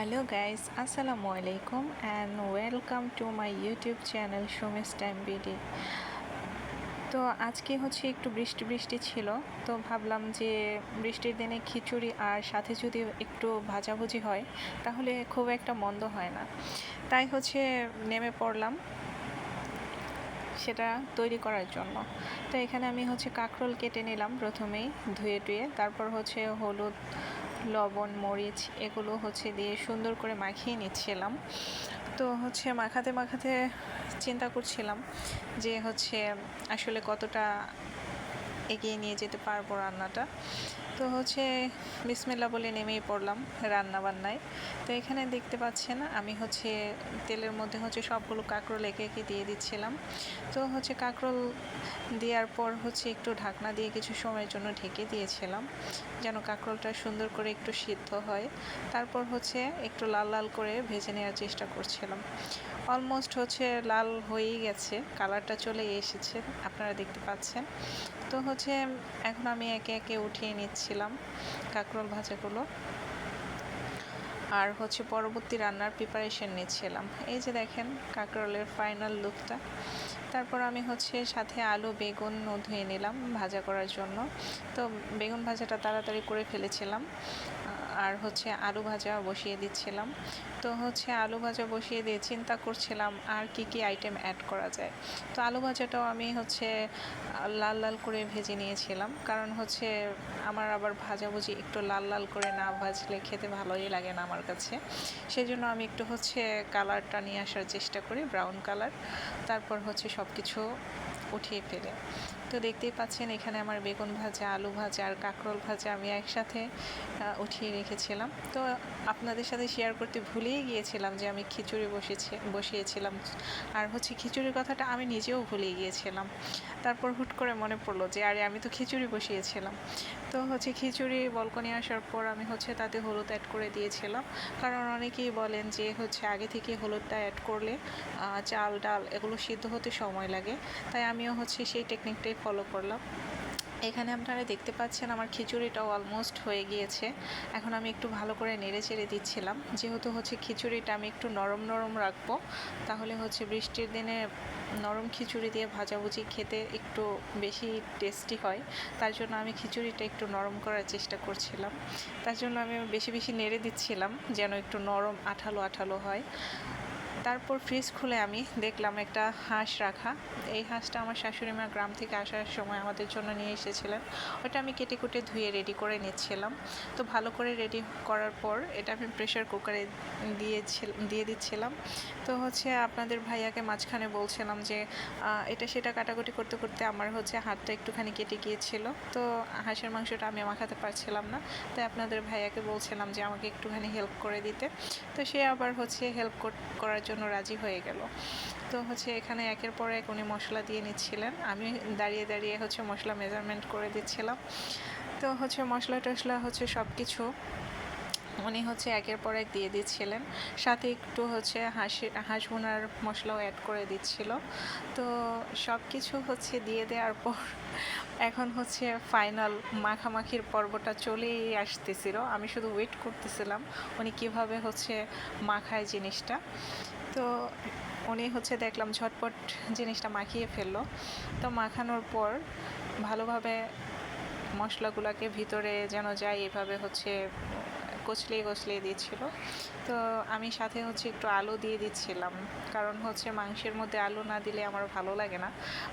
Hello guys, Assalamu alaikum and welcome to my YouTube channel Shumis Time BD। তো আজকে একটু বৃষ্টি বৃষ্টি ছিল, তো ভাবলাম যে বৃষ্টির দিনে খিচুড়ি আর সাথে যদি একটু ভাজাভুজি হয় তাহলে খুব একটা মন্দ হয় না। তাই নেমে পড়লাম সেটা তৈরি করার জন্য। তো এখানে আমি কাঁকরোল কেটে নিলাম প্রথমেই ধুয়ে টুয়ে, তারপর হলুদ, লবণ, মরিচ এগুলো দিয়ে সুন্দর করে মাখিয়ে নিচ্ছিলাম। তো মাখাতে মাখাতে চিন্তা করছিলাম যে আসলে কতটা এগিয়ে নিয়ে যেতে পারবো রান্নাটা। তো বিসমিল্লাহ বলে নেমেই পড়লাম রান্না বান্নায়। তো এখানে দেখতে পাচ্ছেন আমি তেলের মধ্যে সবগুলো কাঁকরোল একে একে দিয়ে দিচ্ছিলাম। তো কাঁকরোল দেওয়ার পর একটু ঢাকনা দিয়ে কিছু সময়ের জন্য ঢেকে দিয়েছিলাম যেন কাঁকরোলটা সুন্দর করে একটু সিদ্ধ হয়। তারপর একটু লাল লাল করে ভেজে নেওয়ার চেষ্টা করছিলাম। অলমোস্ট লাল হয়েই গেছে, কালারটা চলে এসেছে, আপনারা দেখতে পাচ্ছেন। তো এখন আমি একে একে উঠিয়ে নিচ্ছিলাম কাঁকরোল ভাজাগুলো, আর পরবর্তী রান্নার প্রিপারেশন নিচ্ছিলাম। এই যে দেখেন কাঁকরোলের ফাইনাল লুকটা। তারপর আমি সাথে আলু বেগুন ধুয়ে নিলাম ভাজা করার জন্য। তো বেগুন ভাজাটা তাড়াতাড়ি করে ফেলেছিলাম, আর আলু ভাজা বসিয়ে দিচ্ছিলাম। তো আলু ভাজা বসিয়ে দিয়ে চিন্তা করছিলাম আর কি কি আইটেম অ্যাড করা যায়। তো আলু ভাজাটাও আমি লাল লাল করে ভেজে নিয়েছিলাম, কারণ আমার আবার ভাজাভুজি একটু লাল লাল করে না ভাজলে খেতে ভালোই লাগে না আমার কাছে। সেই জন্য আমি একটু কালারটা নিয়ে আসার চেষ্টা করি, ব্রাউন কালার। তারপর সব কিছু উঠিয়ে ফেলে। তো দেখতেই পাচ্ছেন এখানে আমার বেগুন ভাজা, আলু ভাজা আর কাঁকরোল ভাজা আমি একসাথে উঠিয়ে রেখেছিলাম। তো আপনাদের সাথে শেয়ার করতে ভুলেই গিয়েছিলাম যে আমি খিচুড়ি বসিয়েছিলাম, আর খিচুড়ির কথাটা আমি নিজেও ভুলে গিয়েছিলাম। তারপর হুট করে মনে পড়লো যে আরে আমি তো খিচুড়ি বসিয়েছিলাম। তো খিচুড়ি বলকনি আসার পর আমি তাতে হলুদ অ্যাড করে দিয়েছিলাম, কারণ অনেকেই বলেন যে আগে থেকে হলুদটা অ্যাড করলে চাল ডাল এগুলো সিদ্ধ হতে সময় লাগে। তাই আমিও সেই টেকনিকটাই ফলো করলাম। এখানে আপনারা দেখতে পাচ্ছেন আমার খিচুড়িটাও অলমোস্ট হয়ে গিয়েছে। এখন আমি একটু ভালো করে নেড়ে চেড়ে দিচ্ছিলাম, যেহেতু খিচুড়িটা আমি একটু নরম নরম রাখবো, তাহলে বৃষ্টির দিনে নরম খিচুড়ি দিয়ে ভাজাভুজি খেতে একটু বেশি টেস্টি হয়। তার জন্য আমি খিচুড়িটা একটু নরম করার চেষ্টা করছিলাম। তার জন্য আমি বেশি বেশি নেড়ে দিচ্ছিলাম যেন একটু নরম আঠালো আঠালো হয়। তারপর ফ্রিজ খুলে আমি দেখলাম একটা হাঁস রাখা। এই হাঁসটা আমার শাশুড়ি মা গ্রাম থেকে আসার সময় আমাদের জন্য নিয়ে এসেছিলেন। ওটা আমি কেটে কুটে ধুয়ে রেডি করে নিচ্ছিলাম। তো ভালো করে রেডি করার পর এটা আমি প্রেশার কুকারে দিয়ে দিচ্ছিলাম। তো আপনাদের ভাইয়াকে মাঝখানে বলছিলাম যে এটা সেটা কাটাকুটি করতে করতে আমার হাতটা একটুখানি কেটে গিয়েছিল। তো হাঁসের মাংসটা আমি মাখাতে পারছিলাম না, তাই আপনাদের ভাইয়াকে বলছিলাম যে আমাকে একটুখানি হেল্প করে দিতে। তো সে আবার হেল্প করার জন্য রাজি হয়ে গেল। তো এখানে একের পর এক উনি মশলা দিয়ে নিচ্ছিলেন, আমি দাঁড়িয়ে দাঁড়িয়ে মশলা মেজারমেন্ট করে দিচ্ছিলাম। তো মশলা টশলা সব কিছু উনি একের পর এক দিয়ে দিচ্ছিলেন, সাথে একটু হাঁস ভুনার মশলাও অ্যাড করে দিচ্ছিল। তো সব কিছু দিয়ে দেওয়ার পর এখন ফাইনাল মাখামাখির পর্বটা চলেই আসতেছিল। আমি শুধু ওয়েট করতেছিলাম উনি কিভাবে মাখায় জিনিসটা। তো উনি দেখলাম ঝটপট জিনিসটা মাখিয়ে ফেললো। তো মাখানোর পর ভালোভাবে মশলাগুলোকে ভিতরে যেন যায় এভাবে কচলিয়ে দিচ্ছিল। তো আমি সাথে একটু আলু দিয়ে দিচ্ছিলাম, কারণ মাংসের মধ্যে আলু না দিলে আমার ভালো লাগে না।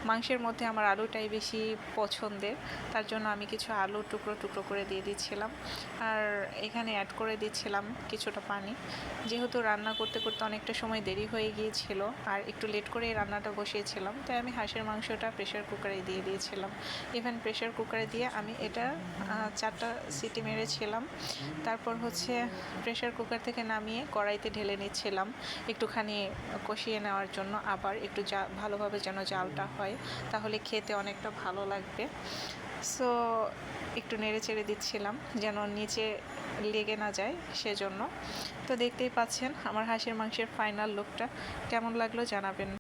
মাংসের মধ্যে আমার আলুটাই বেশি পছন্দের, তার জন্য আমি কিছু আলু টুকরো টুকরো করে দিয়ে দিচ্ছিলাম। আর এখানে অ্যাড করে দিচ্ছিলাম কিছুটা পানি, যেহেতু রান্না করতে করতে অনেকটা সময় দেরি হয়ে গিয়েছিল আর একটু লেট করে রান্নাটা বসিয়েছিলাম। তাই আমি হাঁসের মাংসটা প্রেশার কুকারে দিয়ে দিয়েছিলাম। ইভেন প্রেশার কুকারে দিয়ে আমি এটা 4টা সিটি মেরেছিলাম। তারপর প্রেশার কুকার থেকে নামিয়ে কড়াইতে ঢেলে নিচ্ছিলাম একটুখানি কষিয়ে নেওয়ার জন্য, আবার একটু ভালোভাবে যেন জালটা হয়, তাহলে খেতে অনেকটা ভালো লাগবে। সো একটু নেড়ে চেড়ে দিচ্ছিলাম যেন নিচে লেগে না যায় সেজন্য। তো দেখতেই পাচ্ছেন আমার হাঁসের মাংসের ফাইনাল লুকটা কেমন লাগলো জানাবেন।